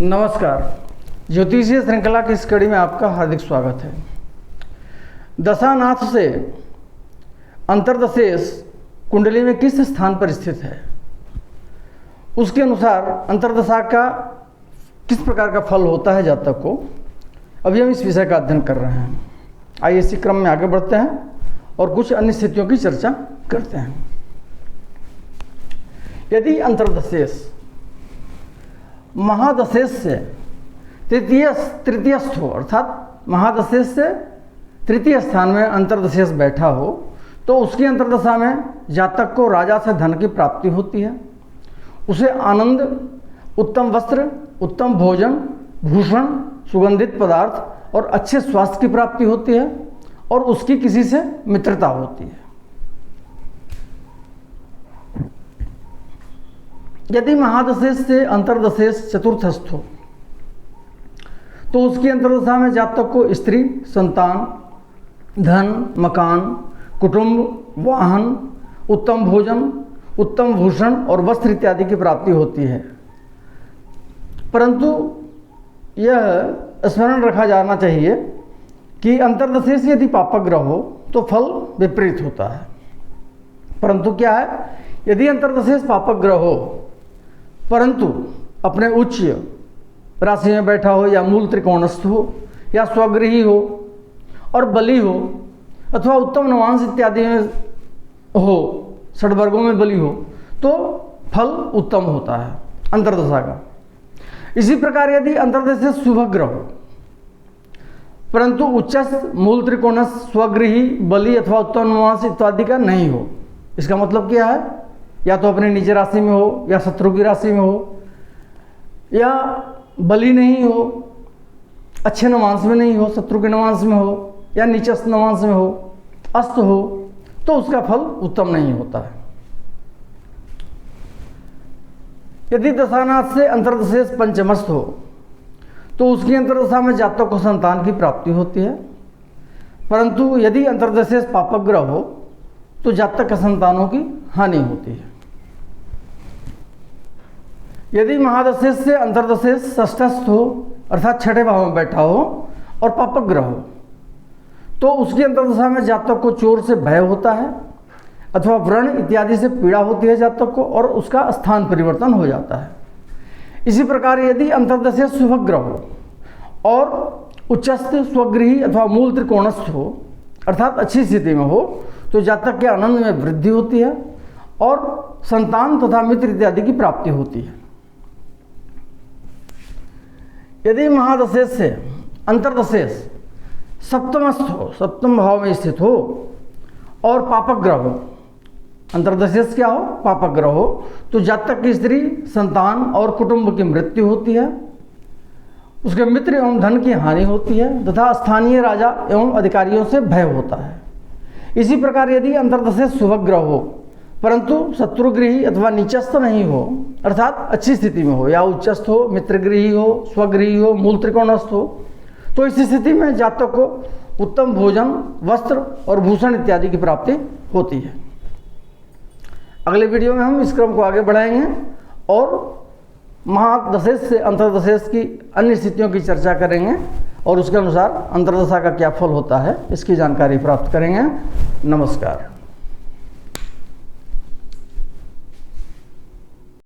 नमस्कार। ज्योतिषीय श्रृंखला की इस कड़ी में आपका हार्दिक स्वागत है। दशानाथ से अंतर्दशेष कुंडली में किस स्थान पर स्थित है, उसके अनुसार अंतर्दशा का किस प्रकार का फल होता है जातक को, अभी हम इस विषय का अध्ययन कर रहे हैं। आइए इसी क्रम में आगे बढ़ते हैं और कुछ अन्य स्थितियों की चर्चा करते हैं। यदि महादशेष से तृतीयस्थ हो, अर्थात महादशेष से तृतीय स्थान में अंतर्दशेष बैठा हो, तो उसकी अंतर्दशा में जातक को राजा से धन की प्राप्ति होती है। उसे आनंद, उत्तम वस्त्र, उत्तम भोजन, भूषण, सुगंधित पदार्थ और अच्छे स्वास्थ्य की प्राप्ति होती है और उसकी किसी से मित्रता होती है। यदि महादशेष से अंतर्दशेष चतुर्थस्थ हो, तो उसकी अंतर्दशा में जातक को स्त्री, संतान, धन, मकान, कुटुंब, वाहन, उत्तम भोजन, उत्तम भूषण और वस्त्र इत्यादि की प्राप्ति होती है। परंतु यह स्मरण रखा जाना चाहिए कि अंतर्दशेष यदि पापग्रह हो तो फल विपरीत होता है। परंतु क्या है, यदि अंतर्दशेष पापग्रह हो परंतु अपने उच्च राशि में बैठा हो या मूल त्रिकोणस्थ हो या स्वगृही हो और बली हो अथवा उत्तम नवांश इत्यादि में हो, षड्वर्गों में बली हो, तो फल उत्तम होता है अंतर्दशा का। इसी प्रकार यदि अंतर्दशेष शुभग्रह हो परंतु उच्चस्थ, मूल त्रिकोणस्थ, स्वगृही, बली अथवा उत्तम नवांश इत्यादि का नहीं हो, इसका मतलब क्या है, या तो अपने नीचे राशि में हो या शत्रु की राशि में हो या बली नहीं हो, अच्छे नवांश में नहीं हो, शत्रु के नवांश में हो या नीचस्थ नवांश में हो, अस्त हो, तो उसका फल उत्तम नहीं होता है। यदि दशानाथ से अंतर्दशेष पंचमस्थ हो तो उसकी अंतर्दशा में जातक को संतान की प्राप्ति होती है। परंतु यदि अंतर्दशेष पापग्रह हो तो जातक के संतानों की हानि होती है। यदि महादशेष से अंतर्दशेष षष्ठस्थ हो, अर्थात छठे भाव में बैठा हो और पापग्रह हो, तो उसकी अंतर्दशा में जातक को चोर से भय होता है अथवा व्रण इत्यादि से पीड़ा होती है जातक को और उसका स्थान परिवर्तन हो जाता है। इसी प्रकार यदि अंतर्दशेष शुभग्रह हो और उच्चस्थ, स्वगृही अथवा मूल त्रिकोणस्थ हो, अर्थात अच्छी स्थिति में हो, तो जातक के आनंद में वृद्धि होती है और संतान तथा मित्र इत्यादि की प्राप्ति होती है। यदि महादशेष से अंतर्दशेष सप्तमस्थ हो, सप्तम भाव में स्थित हो और पापग्रह हो, अंतर्दशेष क्या हो, पापग्रह हो, तो जातक की स्त्री, संतान और कुटुंब की मृत्यु होती है, उसके मित्र एवं धन की हानि होती है तथा स्थानीय राजा एवं अधिकारियों से भय होता है। इसी प्रकार यदि अंतर्दशेष शुभग्रह हो परंतु शत्रुगृही अथवा नीचस्थ नहीं हो, अर्थात अच्छी स्थिति में हो या उच्चस्थ हो, मित्रगृही हो, स्वगृही हो, मूल त्रिकोणस्थ हो, तो इस स्थिति में जातक को उत्तम भोजन, वस्त्र और भूषण इत्यादि की प्राप्ति होती है। अगले वीडियो में हम इस क्रम को आगे बढ़ाएंगे और महादशेष से अंतर्दशेष की अन्य स्थितियों की चर्चा करेंगे और उसके अनुसार अंतर्दशा का क्या फल होता है इसकी जानकारी प्राप्त करेंगे। नमस्कार।